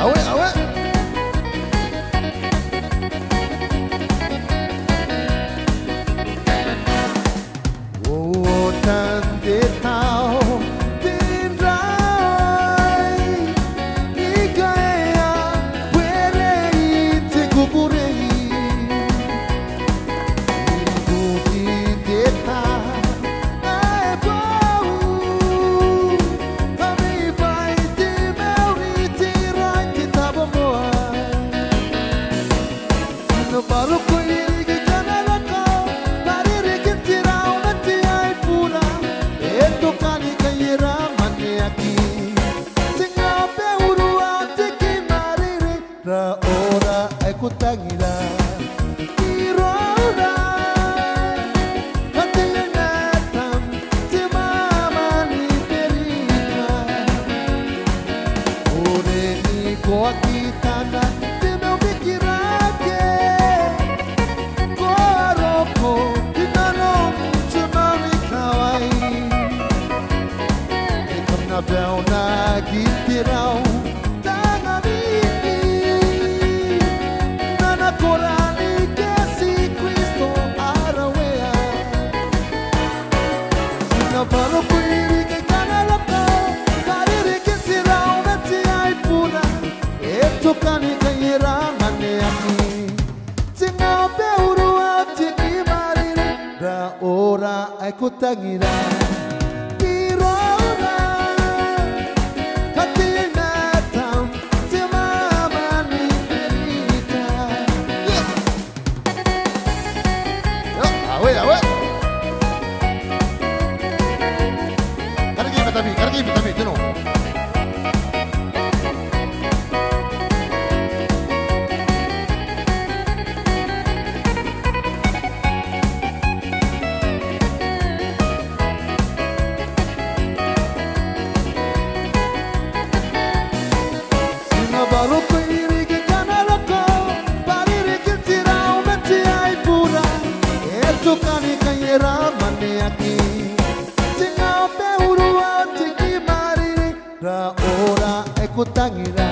Awe, awe. Oh, tante tao tin rai ni kaya pwede itigugurei ikuti kita ay bau kami pai ti meuri tirai kita bamoa no baru ko irigi kanala ka bariri kintirau nanti ay pura eto kali kayira mane aki singa pe urua tiki mariri ra ora ay kutangira irora katingatam ti mama ni perika ore ni ko akitana ti meu bikirake ko aroko tinano chumari kawai ikam na bel na gitirau tangani nana korani que si Cristo arawea sina balo kuiri ke kanalaka kariri ke sirau nanti ai puna eto kani kayera mane aki singa peuru ati imarire ra ora ai kutangira irona katingatam ti mama ni perika awe awe kargi bitami tino sina baru ko irigi kanalaka bariri kintirau menti ai pura eto kani kayera mane aki singa pe urua tiki mariri ra ora ekutangira